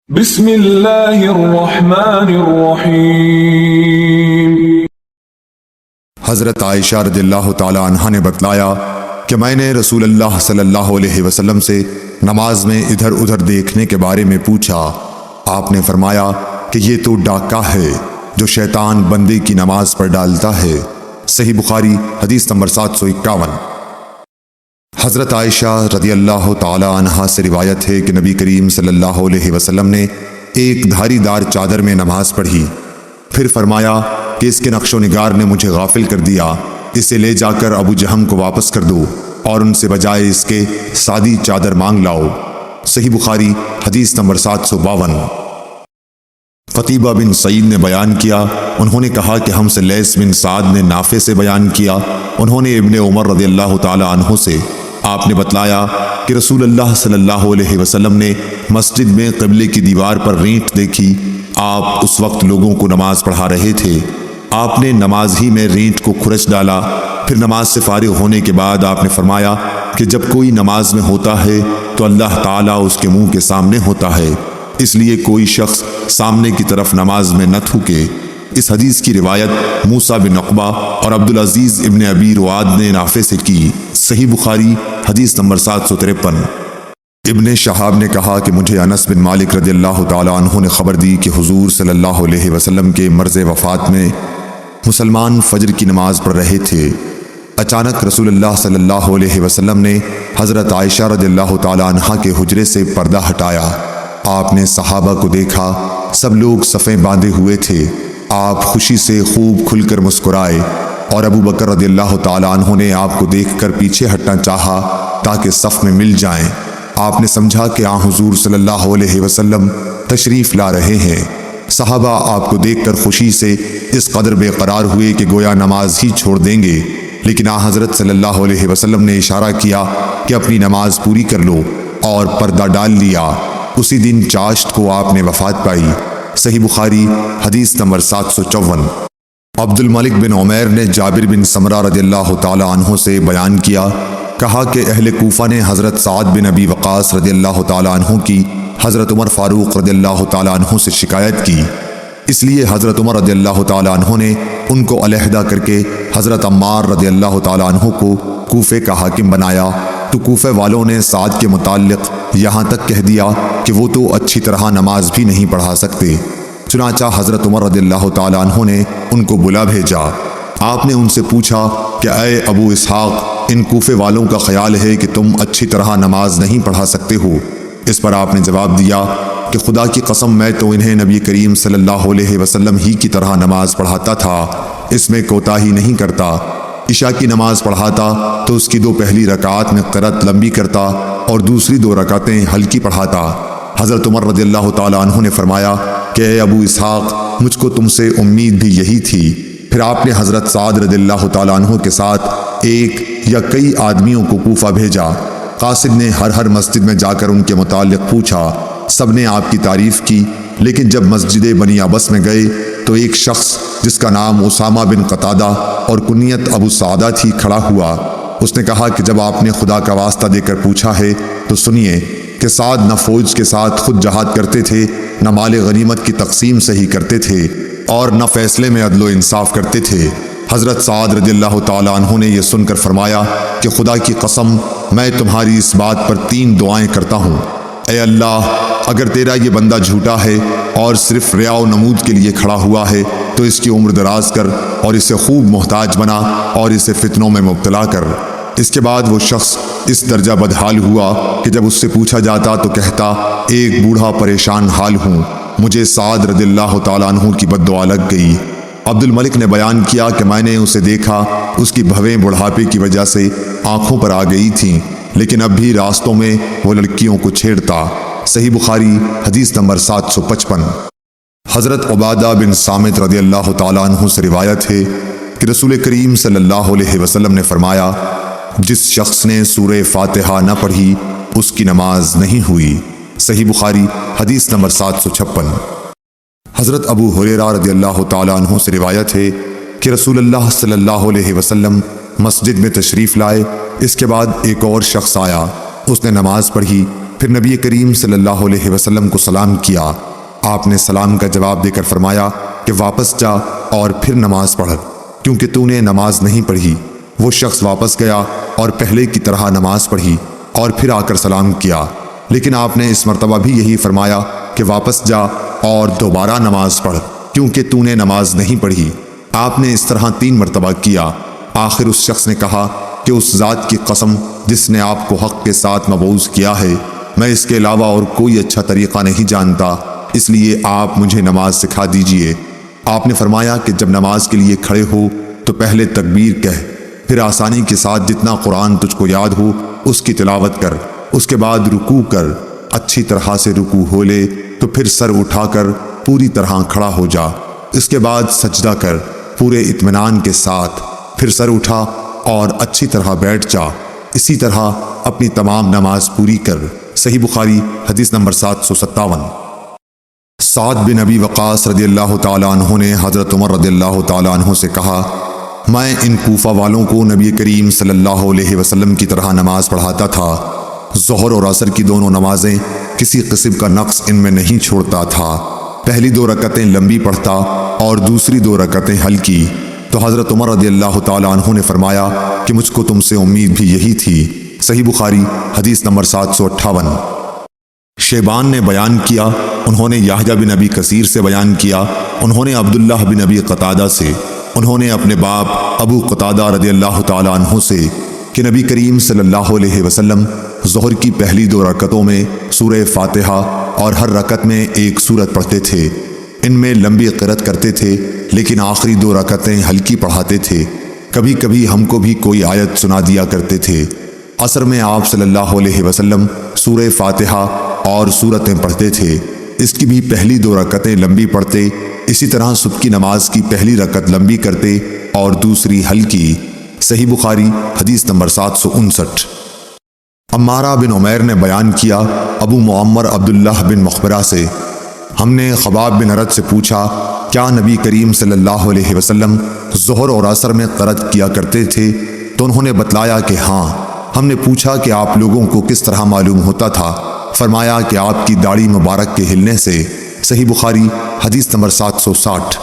بسم اللہ الرحمن الرحیم۔ حضرت عائشہ رضی اللہ تعالی عنہا نے بتلایا کہ میں نے رسول اللہ صلی اللہ علیہ وسلم سے نماز میں ادھر ادھر دیکھنے کے بارے میں پوچھا۔ آپ نے فرمایا کہ یہ تو ڈاکہ ہے جو شیطان بندے کی نماز پر ڈالتا ہے۔ صحیح بخاری حدیث نمبر 751۔ حضرت عائشہ رضی اللہ تعالی عنہا سے روایت ہے کہ نبی کریم صلی اللہ علیہ وسلم نے ایک دھاری دار چادر میں نماز پڑھی، پھر فرمایا کہ اس کے نقش و نگار نے مجھے غافل کر دیا، اسے لے جا کر ابو جہم کو واپس کر دو اور ان سے بجائے اس کے سادی چادر مانگ لاؤ۔ صحیح بخاری حدیث نمبر 752۔ قتیبہ بن سعید نے بیان کیا، انہوں نے کہا کہ ہم سے لیث بن سعد نے نافع سے بیان کیا، انہوں نے ابن عمر رضی اللہ تعالی عنہ سے آپ نے بتلایا کہ رسول اللہ صلی اللہ علیہ وسلم نے مسجد میں قبلے کی دیوار پر رینٹ دیکھی۔ آپ اس وقت لوگوں کو نماز پڑھا رہے تھے، آپ نے نماز ہی میں رینٹ کو کھرچ ڈالا، پھر نماز سے فارغ ہونے کے بعد آپ نے فرمایا کہ جب کوئی نماز میں ہوتا ہے تو اللہ تعالیٰ اس کے منہ کے سامنے ہوتا ہے، اس لیے کوئی شخص سامنے کی طرف نماز میں نہ تھوکے۔ اس حدیث کی روایت موسیٰ بن عقبہ اور عبدالعزیز ابن ابی رواد نے نافع سے کی۔ صحیح بخاری حدیث نمبر 753۔ ابن شہاب نے کہا کہ مجھے انس بن مالک رضی اللہ تعالی عنہ نے خبر دی کہ حضور صلی اللہ علیہ وسلم کے مرض وفات میں مسلمان فجر کی نماز پڑھ رہے تھے۔ اچانک رسول اللہ صلی اللہ علیہ وسلم نے حضرت عائشہ رضی اللہ تعالی عنہا کے حجرے سے پردہ ہٹایا۔ آپ نے صحابہ کو دیکھا، سب لوگ صفیں باندھے ہوئے تھے، آپ خوشی سے خوب کھل کر مسکرائے، اور ابو بکر رضی اللہ تعالی عنہ نے آپ کو دیکھ کر پیچھے ہٹنا چاہا تاکہ صف میں مل جائیں۔ آپ نے سمجھا کہ آن حضور صلی اللہ علیہ وسلم تشریف لا رہے ہیں۔ صحابہ آپ کو دیکھ کر خوشی سے اس قدر بے قرار ہوئے کہ گویا نماز ہی چھوڑ دیں گے، لیکن آن حضرت صلی اللہ علیہ وسلم نے اشارہ کیا کہ اپنی نماز پوری کر لو، اور پردہ ڈال لیا۔ اسی دن چاشت کو آپ نے وفات پائی۔ صحیح بخاری حدیث نمبر 754۔ عبد الملک بن عمیر نے جابر بن سمرہ رضی اللہ تعالی عنہ سے بیان کیا، کہا کہ اہل کوفہ نے حضرت سعد بن ابی وقاص رضی اللہ تعالی عنہ کی حضرت عمر فاروق رضی اللہ تعالی عنہ سے شکایت کی، اس لیے حضرت عمر رضی اللہ تعالی عنہ نے ان کو علیحدہ کر کے حضرت عمار رضی اللہ تعالی عنہ کو کوفے کا حاکم بنایا، تو کوفے والوں نے سعد کے متعلق یہاں تک کہہ دیا کہ وہ تو اچھی طرح نماز بھی نہیں پڑھا سکتے۔ چنانچہ حضرت عمر رضی اللہ تعالی عنہ نے ان کو بلا بھیجا۔ آپ نے ان سے پوچھا کہ اے ابو اسحاق، ان کوفے والوں کا خیال ہے کہ تم اچھی طرح نماز نہیں پڑھا سکتے ہو؟ اس پر آپ نے جواب دیا کہ خدا کی قسم میں تو انہیں نبی کریم صلی اللہ علیہ وسلم ہی کی طرح نماز پڑھاتا تھا، اس میں کوتاہی نہیں کرتا۔ عشاء کی نماز پڑھاتا تو اس کی 2 پہلی رکعات میں قرأت لمبی کرتا اور دوسری 2 رکعتیں ہلکی پڑھاتا۔ حضرت عمر رضی اللہ تعالی عنہ نے فرمایا کہ اے ابو اسحاق، مجھ کو تم سے امید بھی یہی تھی۔ پھر آپ نے حضرت سعد رضی اللہ تعالی عنہ کے ساتھ ایک یا کئی آدمیوں کو کوفہ بھیجا۔ قاصد نے ہر مسجد میں جا کر ان کے متعلق پوچھا، سب نے آپ کی تعریف کی، لیکن جب مسجد بنی عبس میں گئے تو ایک شخص جس کا نام اسامہ بن قتادہ اور کنیت ابو سعدہ تھی کھڑا ہوا۔ اس نے کہا کہ جب آپ نے خدا کا واسطہ دے کر پوچھا ہے تو سنیے کہ سعد نہ فوج کے ساتھ خود جہاد کرتے تھے، نہ مال غنیمت کی تقسیم صحیح کرتے تھے، اور نہ فیصلے میں عدل و انصاف کرتے تھے۔ حضرت سعد رضی اللہ تعالی عنہ نے یہ سن کر فرمایا کہ خدا کی قسم میں تمہاری اس بات پر 3 دعائیں کرتا ہوں۔ اے اللہ، اگر تیرا یہ بندہ جھوٹا ہے اور صرف ریا و نمود کے لیے کھڑا ہوا ہے تو اس کی عمر دراز کر اور اسے خوب محتاج بنا اور اسے فتنوں میں مبتلا کر۔ اس کے بعد وہ شخص اس درجہ بدحال ہوا کہ جب اس سے پوچھا جاتا تو کہتا، ایک بوڑھا پریشان حال ہوں، مجھے سعد رضی اللہ تعالیٰ عنہ کی بد دعا لگ گئی۔ عبد الملک نے بیان کیا کہ میں نے اسے دیکھا، اس کی بھویں بڑھاپے کی وجہ سے آنکھوں پر آ گئی تھیں، لیکن اب بھی راستوں میں وہ لڑکیوں کو چھیڑتا۔ صحیح بخاری حدیث نمبر 755۔ حضرت عبادہ بن صامت رضی اللہ تعالیٰ عنہ سے روایت ہے کہ رسول کریم صلی اللہ علیہ وسلم نے فرمایا، جس شخص نے سورہ فاتحہ نہ پڑھی اس کی نماز نہیں ہوئی۔ صحیح بخاری حدیث نمبر 756۔ حضرت ابو ہریرہ رضی اللہ تعالیٰ عنہ سے روایت ہے کہ رسول اللہ صلی اللہ علیہ وسلم مسجد میں تشریف لائے، اس کے بعد ایک اور شخص آیا، اس نے نماز پڑھی، پھر نبی کریم صلی اللہ علیہ وسلم کو سلام کیا۔ آپ نے سلام کا جواب دے کر فرمایا کہ واپس جا اور پھر نماز پڑھ، کیونکہ تو نے نماز نہیں پڑھی۔ وہ شخص واپس گیا اور پہلے کی طرح نماز پڑھی اور پھر آ کر سلام کیا، لیکن آپ نے اس مرتبہ بھی یہی فرمایا کہ واپس جا اور دوبارہ نماز پڑھ، کیونکہ تو نے نماز نہیں پڑھی۔ آپ نے اس طرح 3 مرتبہ کیا۔ آخر اس شخص نے کہا کہ اس ذات کی قسم جس نے آپ کو حق کے ساتھ مبعوث کیا ہے، میں اس کے علاوہ اور کوئی اچھا طریقہ نہیں جانتا، اس لیے آپ مجھے نماز سکھا دیجئے۔ آپ نے فرمایا کہ جب نماز کے لیے کھڑے ہو تو پہلے تکبیر کہہ، پھر آسانی کے ساتھ جتنا قرآن تجھ کو یاد ہو اس کی تلاوت کر، اس کے بعد رکوع کر، اچھی طرح سے رکوع ہو لے تو پھر سر اٹھا کر پوری طرح کھڑا ہو جا، اس کے بعد سجدہ کر پورے اطمینان کے ساتھ، پھر سر اٹھا اور اچھی طرح بیٹھ جا، اسی طرح اپنی تمام نماز پوری کر۔ صحیح بخاری حدیث نمبر 757۔ سعد بن ابی وقاص رضی اللہ تعالیٰ عنہ نے حضرت عمر رضی اللہ تعالیٰ عنہ سے کہا، میں ان کوفہ والوں کو نبی کریم صلی اللہ علیہ وسلم کی طرح نماز پڑھاتا تھا، ظہر اور عصر کی دونوں نمازیں کسی قسم کا نقص ان میں نہیں چھوڑتا تھا، پہلی 2 رکعتیں لمبی پڑھتا اور دوسری 2 رکعتیں ہلکی۔ تو حضرت عمر رضی اللہ تعالیٰ عنہ نے فرمایا کہ مجھ کو تم سے امید بھی یہی تھی۔ صحیح بخاری حدیث نمبر 758۔ شیبان نے بیان کیا، انہوں نے یحییٰ بن ابی کثیر سے بیان کیا، انہوں نے عبداللہ بن ابی قتادہ سے، انہوں نے اپنے باپ ابو قتادہ رضی اللہ تعالیٰ عنہ سے کہ نبی کریم صلی اللہ علیہ وسلم ظہر کی پہلی 2 رکعتوں میں سورہ فاتحہ اور ہر رکعت میں ایک سورت پڑھتے تھے، ان میں لمبی قرأت کرتے تھے لیکن آخری 2 رکعتیں ہلکی پڑھاتے تھے، کبھی کبھی ہم کو بھی کوئی آیت سنا دیا کرتے تھے۔ عصر میں آپ صلی اللہ علیہ وسلم سورہ فاتحہ اور سورتیں پڑھتے تھے، اس کی بھی پہلی 2 رکعتیں لمبی پڑھتے، اسی طرح صبح کی نماز کی پہلی رکعت لمبی کرتے اور دوسری ہلکی۔ صحیح بخاری حدیث نمبر 759۔ عمارہ بن عمیر نے بیان کیا ابو معمر عبداللہ بن مخبرہ سے، ہم نے خباب بن ارد سے پوچھا کیا نبی کریم صلی اللہ علیہ وسلم ظہر اور عصر میں قرأت کیا کرتے تھے؟ تو انہوں نے بتلایا کہ ہاں۔ ہم نے پوچھا کہ آپ لوگوں کو کس طرح معلوم ہوتا تھا؟ فرمایا کہ آپ کی داڑھی مبارک کے ہلنے سے۔ صحیح بخاری حدیث نمبر 760۔